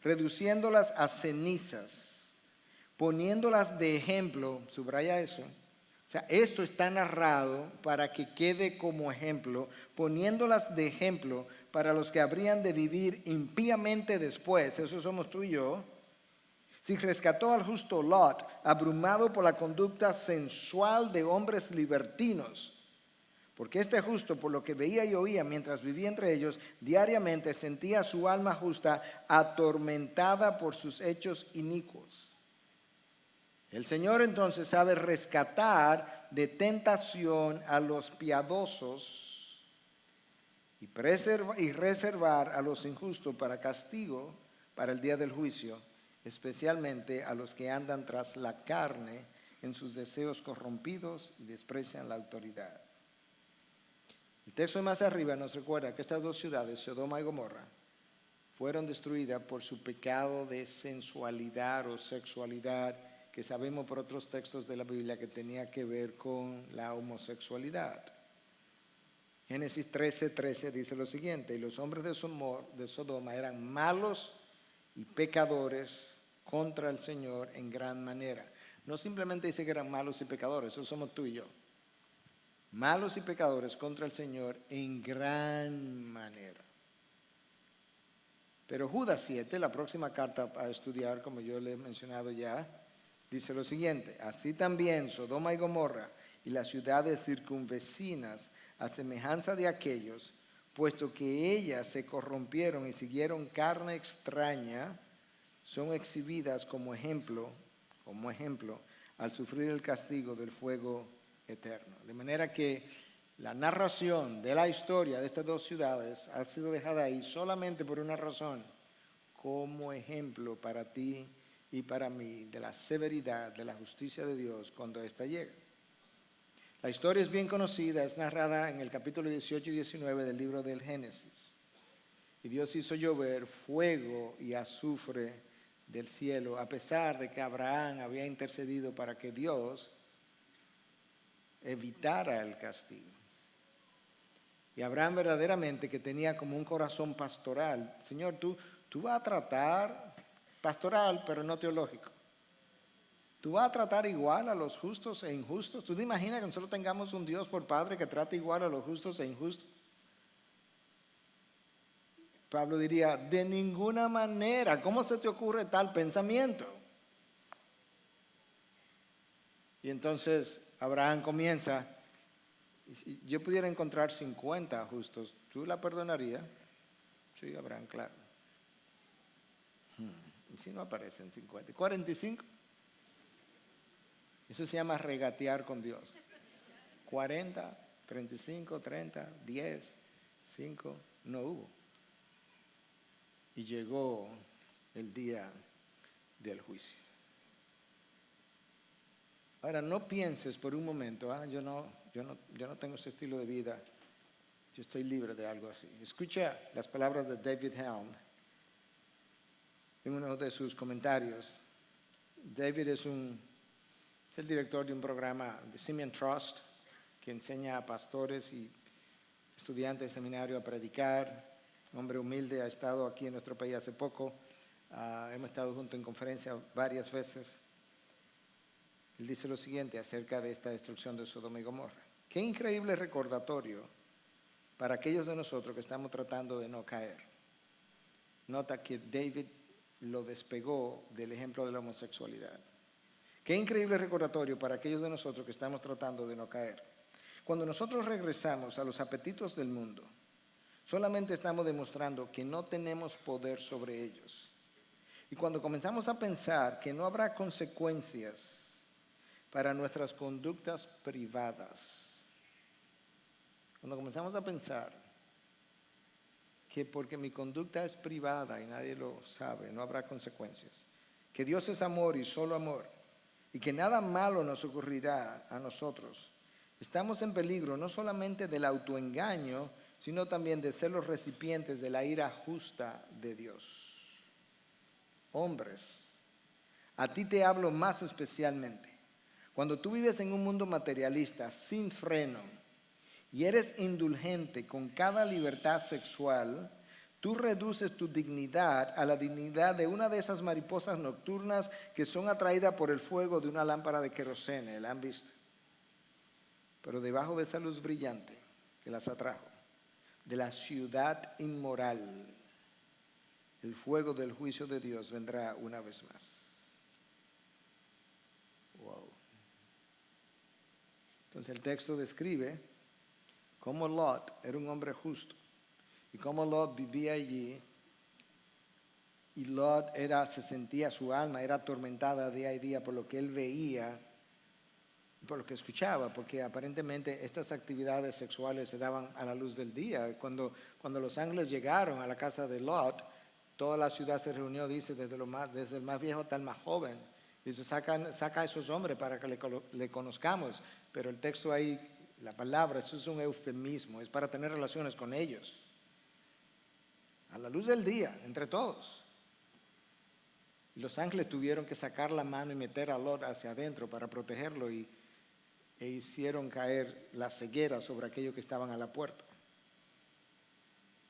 A: reduciéndolas a cenizas, poniéndolas de ejemplo, subraya eso. O sea, esto está narrado para que quede como ejemplo, poniéndolas de ejemplo para los que habrían de vivir impíamente después. Eso somos tú y yo. Si rescató al justo Lot, abrumado por la conducta sensual de hombres libertinos, porque este justo, por lo que veía y oía mientras vivía entre ellos, diariamente sentía su alma justa atormentada por sus hechos inicuos. El Señor entonces sabe rescatar de tentación a los piadosos y reservar a los injustos para castigo para el día del juicio, especialmente a los que andan tras la carne en sus deseos corrompidos y desprecian la autoridad. El texto más arriba nos recuerda que estas 2 ciudades, Sodoma y Gomorra, fueron destruidas por su pecado de sensualidad o sexualidad, que sabemos por otros textos de la Biblia que tenía que ver con la homosexualidad. Génesis 13:13 dice lo siguiente: y los hombres de Sodoma eran malos y pecadores contra el Señor en gran manera. No simplemente dice que eran malos y pecadores, eso somos tú y yo. Malos y pecadores contra el Señor en gran manera. Pero Judas 7, la próxima carta a estudiar, como yo le he mencionado ya, dice lo siguiente: así también Sodoma y Gomorra y las ciudades circunvecinas, a semejanza de aquellos, puesto que ellas se corrompieron y siguieron carne extraña, son exhibidas como ejemplo al sufrir el castigo del fuego eterno. De manera que la narración de la historia de estas 2 ciudades ha sido dejada ahí solamente por una razón: como ejemplo para ti y para mí de la severidad de la justicia de Dios cuando ésta llega. La historia es bien conocida, es narrada en el capítulo 18 y 19 del libro del Génesis. Y Dios hizo llover fuego y azufre del cielo, a pesar de que Abraham había intercedido para que Dios evitara el castigo. Y Abraham verdaderamente, que tenía como un corazón pastoral: Señor, tú vas a tratar pastoral, pero no teológico. Tú vas a tratar igual a los justos e injustos. ¿Tú te imaginas que nosotros tengamos un Dios por Padre que trate igual a los justos e injustos? Pablo diría: de ninguna manera. ¿Cómo se te ocurre tal pensamiento? Y entonces Abraham comienza: si yo pudiera encontrar 50 justos, ¿tú la perdonarías? Sí, Abraham, claro. ¿Y si no aparecen 50? ¿45? Eso se llama regatear con Dios. 40, 35, 30, 10, 5, no hubo. Y llegó el día del juicio. Ahora, no pienses por un momento: yo no tengo ese estilo de vida, yo estoy libre de algo así. Escucha las palabras de David Helm en uno de sus comentarios. David es el director de un programa de Simeon Trust que enseña a pastores y estudiantes de seminario a predicar. Un hombre humilde, ha estado aquí en nuestro país hace poco. Hemos estado juntos en conferencia varias veces. Él dice lo siguiente acerca de esta destrucción de Sodoma y Gomorra: qué increíble recordatorio para aquellos de nosotros que estamos tratando de no caer. Nota que David lo despegó del ejemplo de la homosexualidad. Qué increíble recordatorio para aquellos de nosotros que estamos tratando de no caer. Cuando nosotros regresamos a los apetitos del mundo, solamente estamos demostrando que no tenemos poder sobre ellos. Y cuando comenzamos a pensar que no habrá consecuencias para nuestras conductas privadas, cuando comenzamos a pensar que porque mi conducta es privada y nadie lo sabe, no habrá consecuencias, que Dios es amor y solo amor, y que nada malo nos ocurrirá a nosotros, estamos en peligro no solamente del autoengaño, sino también de ser los recipientes de la ira justa de Dios. Hombres, a ti te hablo más especialmente. Cuando tú vives en un mundo materialista sin freno y eres indulgente con cada libertad sexual, tú reduces tu dignidad a la dignidad de una de esas mariposas nocturnas que son atraídas por el fuego de una lámpara de querosene. ¿La han visto? Pero debajo de esa luz brillante que las atrajo, de la ciudad inmoral, el fuego del juicio de Dios vendrá una vez más. Wow. Entonces el texto describe cómo Lot era un hombre justo y cómo Lot vivía allí, y Lot se sentía, su alma era atormentada día a día por lo que él veía, por lo que escuchaba, porque aparentemente estas actividades sexuales se daban a la luz del día. Cuando los ángeles llegaron a la casa de Lot, toda la ciudad se reunió, dice, desde el más viejo hasta el más joven. Dice, saca a esos hombres para que le conozcamos. Pero el texto ahí, la palabra, eso es un eufemismo, es para tener relaciones con ellos. A la luz del día, entre todos. Y los ángeles tuvieron que sacar la mano y meter a Lot hacia adentro para protegerlo, e hicieron caer la ceguera sobre aquellos que estaban a la puerta.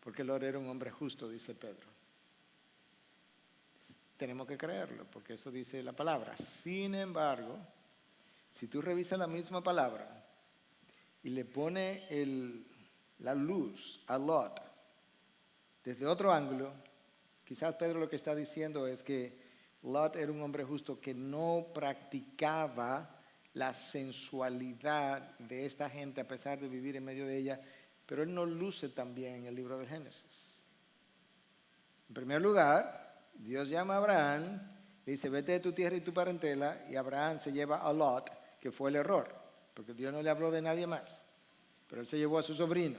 A: Porque Lot era un hombre justo, dice Pedro. Tenemos que creerlo, porque eso dice la palabra. Sin embargo, si tú revisas la misma palabra y le pone la luz a Lot desde otro ángulo, quizás Pedro lo que está diciendo es que Lot era un hombre justo que no practicaba la sensualidad de esta gente a pesar de vivir en medio de ella, pero él no luce tan bien en el libro de Génesis. En primer lugar, Dios llama a Abraham, le dice, vete de tu tierra y tu parentela, y Abraham se lleva a Lot, que fue el error, porque Dios no le habló de nadie más, pero él se llevó a su sobrino.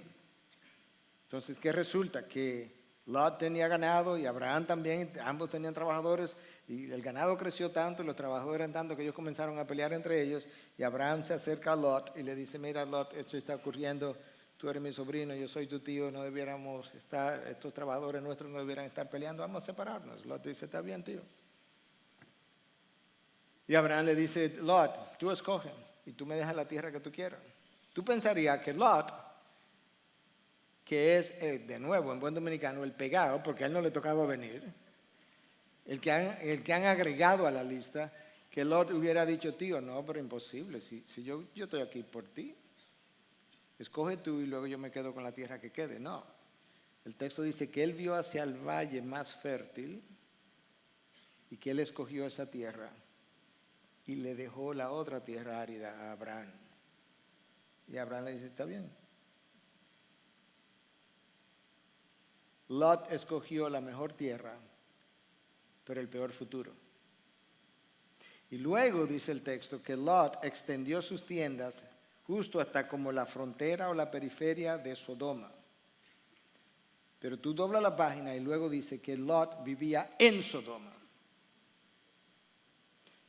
A: Entonces, ¿qué resulta? Que Lot tenía ganado y Abraham también, ambos tenían trabajadores, y el ganado creció tanto y los trabajadores eran tanto que ellos comenzaron a pelear entre ellos, y Abraham se acerca a Lot y le dice, mira Lot, esto está ocurriendo, tú eres mi sobrino, yo soy tu tío, no debiéramos estar, estos trabajadores nuestros no debieran estar peleando, vamos a separarnos. Lot dice, está bien, tío. Y Abraham le dice, Lot, tú escoge y tú me dejas la tierra que tú quieras. Tú pensarías que Lot, que es, de nuevo, en buen dominicano, el pegado, porque a él no le tocaba venir, el que han agregado a la lista, que Lot hubiera dicho, tío, no, pero imposible, si yo estoy aquí por ti. Escoge tú y luego yo me quedo con la tierra que quede. No, el texto dice que él vio hacia el valle más fértil y que él escogió esa tierra y le dejó la otra tierra árida a Abraham. Y Abraham le dice, está bien. Lot escogió la mejor tierra, pero el peor futuro. Y luego dice el texto que Lot extendió sus tiendas justo hasta como la frontera o la periferia de Sodoma. Pero tú doblas la página y luego dice que Lot vivía en Sodoma.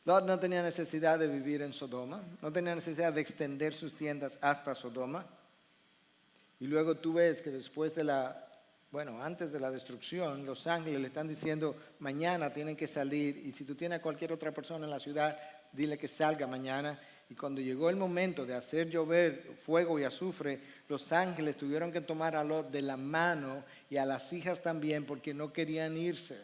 A: Lot no tenía necesidad de vivir en Sodoma, no tenía necesidad de extender sus tiendas hasta Sodoma. Y luego tú ves que después antes de la destrucción, los ángeles le están diciendo, mañana tienen que salir, y si tú tienes a cualquier otra persona en la ciudad, dile que salga mañana. Y cuando llegó el momento de hacer llover fuego y azufre, los ángeles tuvieron que tomar a Lot de la mano y a las hijas también porque no querían irse.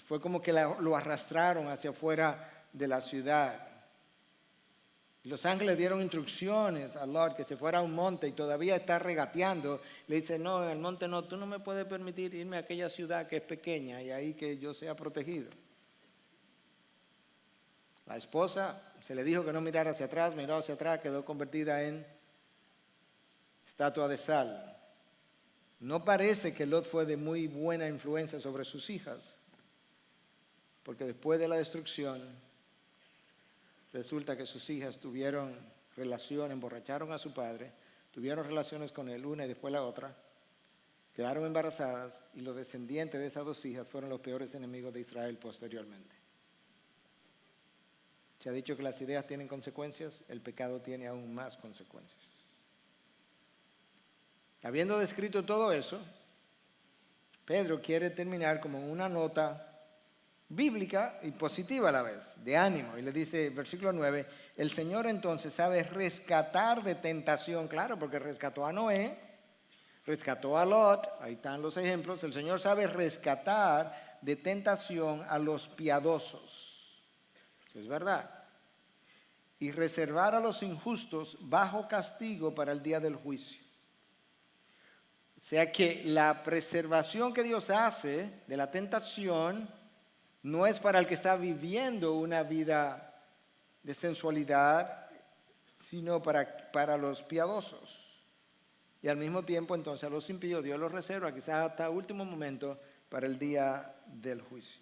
A: Fue como que lo arrastraron hacia afuera de la ciudad. Los ángeles dieron instrucciones a Lot que se fuera a un monte y todavía está regateando. Le dice, no, en el monte no, tú no me puedes permitir irme a aquella ciudad que es pequeña y ahí que yo sea protegido. La esposa se le dijo que no mirara hacia atrás, miró hacia atrás, quedó convertida en estatua de sal. No parece que Lot fue de muy buena influencia sobre sus hijas, porque después de la destrucción, resulta que sus hijas tuvieron relación, emborracharon a su padre, tuvieron relaciones con él, una y después la otra, quedaron embarazadas y los descendientes de esas dos hijas fueron los peores enemigos de Israel posteriormente. Se ha dicho que las ideas tienen consecuencias, el pecado tiene aún más consecuencias. Habiendo descrito todo eso, Pedro quiere terminar como una nota bíblica y positiva a la vez, de ánimo. Y le dice, versículo 9, el Señor entonces sabe rescatar de tentación, claro, porque rescató a Noé, rescató a Lot, ahí están los ejemplos. El Señor sabe rescatar de tentación a los piadosos, eso es verdad, y reservar a los injustos bajo castigo para el día del juicio. O sea que la preservación que Dios hace de la tentación no es para el que está viviendo una vida de sensualidad, sino para los piadosos. Y al mismo tiempo, entonces, a los impíos Dios los reserva, quizás hasta último momento, para el día del juicio.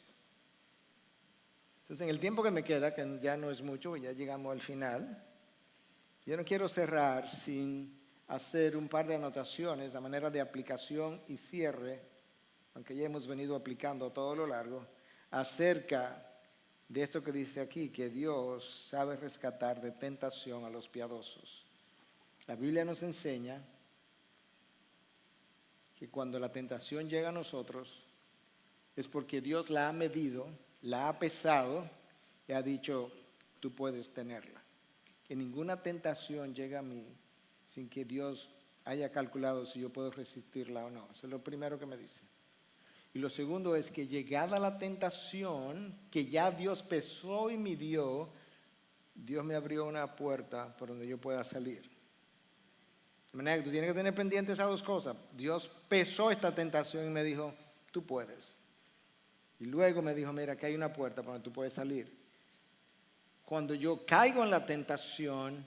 A: Entonces, en el tiempo que me queda, que ya no es mucho, ya llegamos al final, yo no quiero cerrar sin hacer un par de anotaciones a manera de aplicación y cierre, aunque ya hemos venido aplicando a todo lo largo, acerca de esto que dice aquí, que Dios sabe rescatar de tentación a los piadosos. La Biblia nos enseña que cuando la tentación llega a nosotros es porque Dios la ha medido, la ha pesado y ha dicho, tú puedes tenerla. Que ninguna tentación llega a mí sin que Dios haya calculado si yo puedo resistirla o no. Eso es lo primero que me dice. Y lo segundo es que llegada la tentación, que ya Dios pesó y midió, Dios me abrió una puerta por donde yo pueda salir. De manera que tú tienes que tener pendientes esas dos cosas. Dios pesó esta tentación y me dijo, tú puedes. Y luego me dijo, mira, aquí hay una puerta por donde tú puedes salir. Cuando yo caigo en la tentación,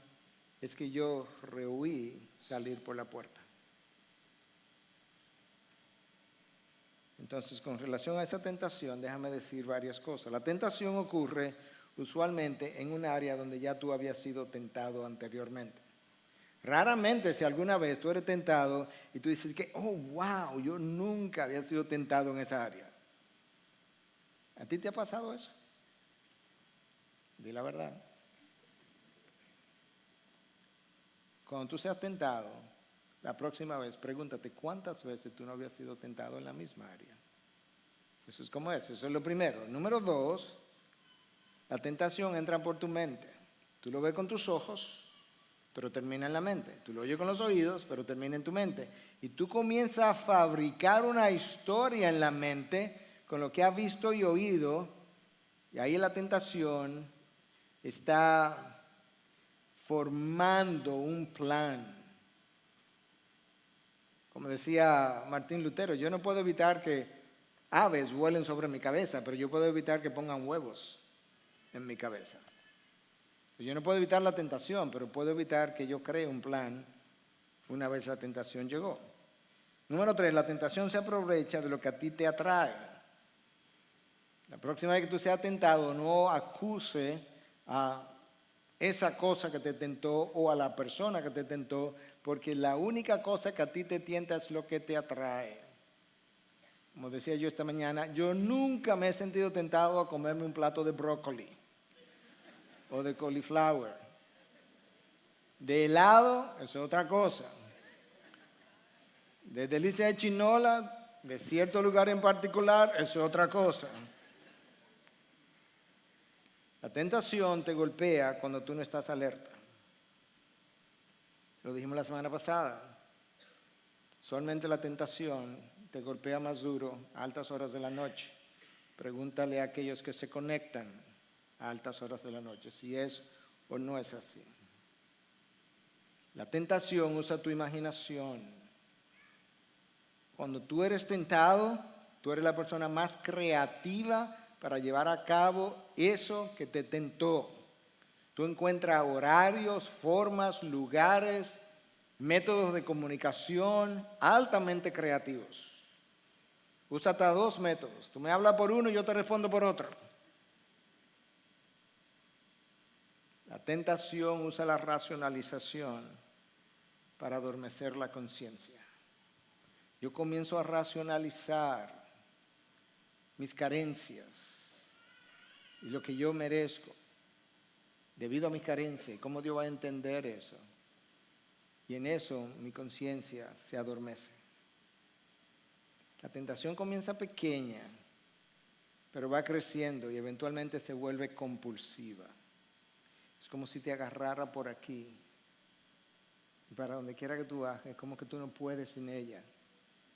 A: es que yo rehuí salir por la puerta. Entonces, con relación a esa tentación, déjame decir varias cosas. La tentación ocurre usualmente en un área donde ya tú habías sido tentado anteriormente. Raramente, si alguna vez tú eres tentado y tú dices que, oh, wow, yo nunca había sido tentado en esa área. ¿A ti te ha pasado eso? Di la verdad. Cuando tú seas tentado, la próxima vez, pregúntate cuántas veces tú no habías sido tentado en la misma área. Eso es como eso es lo primero. Número 2, la tentación entra por tu mente. Tú lo ves con tus ojos, pero termina en la mente. Tú lo oyes con los oídos, pero termina en tu mente. Y tú comienzas a fabricar una historia en la mente con lo que has visto y oído, y ahí la tentación está formando un plan. Como decía Martín Lutero, yo no puedo evitar que aves vuelen sobre mi cabeza, pero yo puedo evitar que pongan huevos en mi cabeza. Yo no puedo evitar la tentación, pero puedo evitar que yo cree un plan una vez la tentación llegó. Número 3, la tentación se aprovecha de lo que a ti te atrae. La próxima vez que tú seas tentado, no acuse a esa cosa que te tentó o a la persona que te tentó, porque la única cosa que a ti te tienta es lo que te atrae. Como decía yo esta mañana, yo nunca me he sentido tentado a comerme un plato de brócoli o de cauliflower. De helado, eso es otra cosa. De delicia de chinola, de cierto lugar en particular, eso es otra cosa. La tentación te golpea cuando tú no estás alerta. Lo dijimos la semana pasada. Usualmente la tentación te golpea más duro a altas horas de la noche. Pregúntale a aquellos que se conectan a altas horas de la noche si es o no es así. La tentación usa tu imaginación. Cuando tú eres tentado, tú eres la persona más creativa para llevar a cabo eso que te tentó. Tú encuentras horarios, formas, lugares métodos de comunicación altamente creativos. Usa hasta 2 métodos. Tú me hablas por uno y yo te respondo por otro. La tentación usa la racionalización para adormecer la conciencia. Yo comienzo a racionalizar mis carencias y lo que yo merezco debido a mis carencias y cómo Dios va a entender eso. Y en eso mi conciencia se adormece. La tentación comienza pequeña, pero va creciendo y eventualmente se vuelve compulsiva. Es como si te agarrara por aquí y para donde quiera que tú bajes, es como que tú no puedes sin ella.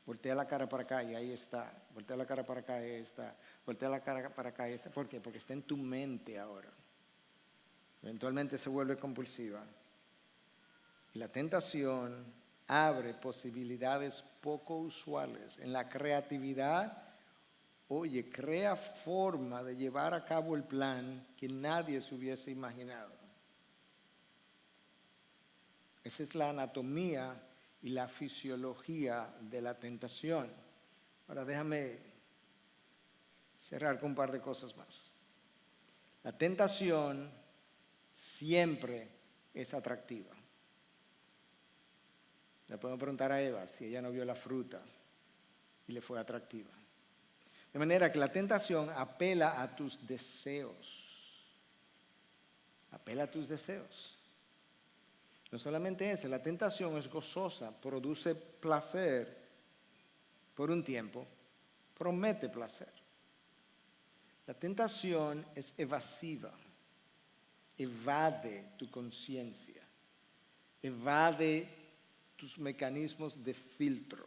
A: Voltea la cara para acá y ahí está. Voltea la cara para acá y ahí está. Voltea la cara para acá y ahí está. ¿Por qué? Porque está en tu mente ahora. Eventualmente se vuelve compulsiva. Y la tentación abre posibilidades poco usuales. En la creatividad, oye, crea forma de llevar a cabo el plan que nadie se hubiese imaginado. Esa es la anatomía y la fisiología de la tentación. Ahora déjame cerrar con un par de cosas más. La tentación siempre es atractiva. Le podemos preguntar a Eva si ella no vio la fruta y le fue atractiva. De manera que la tentación apela a tus deseos. Apela a tus deseos. No solamente eso, la tentación es gozosa, produce placer por un tiempo, promete placer. La tentación es evasiva, evade tu conciencia, evade tus mecanismos de filtro.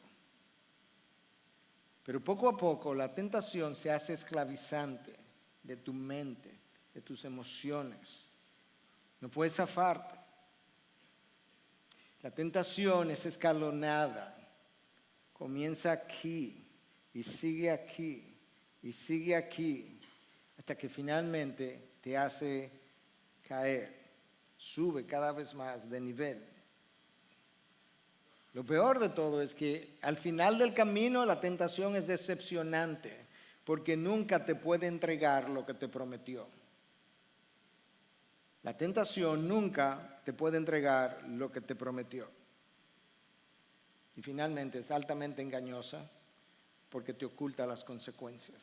A: Pero poco a poco la tentación se hace esclavizante de tu mente, de tus emociones. No puedes zafarte. La tentación es escalonada. Comienza aquí y sigue aquí y sigue aquí hasta que finalmente te hace caer. Sube cada vez más de nivel. Lo peor de todo es que al final del camino la tentación es decepcionante porque nunca te puede entregar lo que te prometió. La tentación nunca te puede entregar lo que te prometió. Y finalmente es altamente engañosa porque te oculta las consecuencias.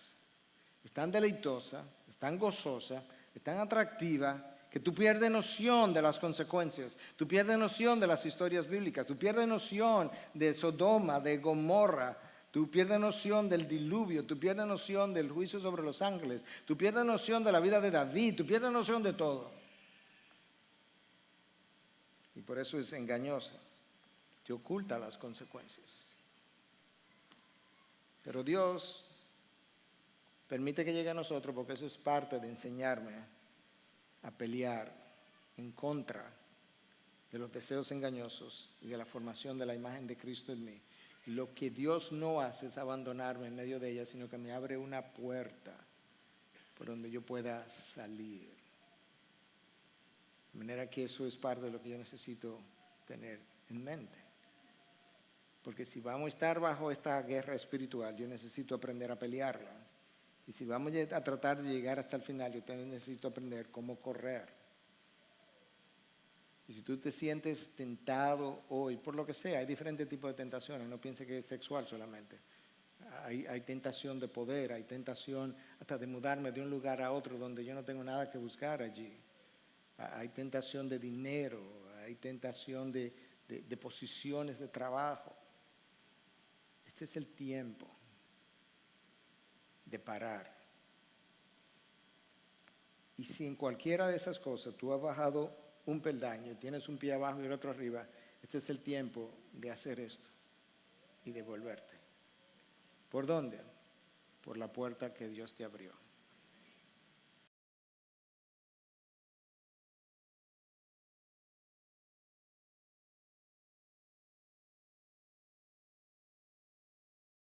A: Es tan deleitosa, es tan gozosa, es tan atractiva que tú pierdes noción de las consecuencias. Tú pierdes noción de las historias bíblicas. Tú pierdes noción de Sodoma, de Gomorra. Tú pierdes noción del diluvio. Tú pierdes noción del juicio sobre los ángeles. Tú pierdes noción de la vida de David. Tú pierdes noción de todo. Y por eso es engañosa. Te oculta las consecuencias. Pero Dios permite que llegue a nosotros porque eso es parte de enseñarme a pelear en contra de los deseos engañosos y de la formación de la imagen de Cristo en mí. Lo que Dios no hace es abandonarme en medio de ella, sino que me abre una puerta por donde yo pueda salir. De manera que eso es parte de lo que yo necesito tener en mente. Porque si vamos a estar bajo esta guerra espiritual, yo necesito aprender a pelearla. Y si vamos a tratar de llegar hasta el final, yo necesito aprender cómo correr. Y si tú te sientes tentado hoy, por lo que sea, hay diferentes tipos de tentaciones, no piense que es sexual solamente. Hay tentación de poder, hay tentación hasta de mudarme de un lugar a otro donde yo no tengo nada que buscar allí. Hay tentación de dinero, hay tentación de posiciones de trabajo. Este es el tiempo de parar. Y si en cualquiera de esas cosas tú has bajado un peldaño, tienes un pie abajo y el otro arriba, este es el tiempo de hacer esto y de volverte. ¿Por dónde? Por la puerta que Dios te abrió.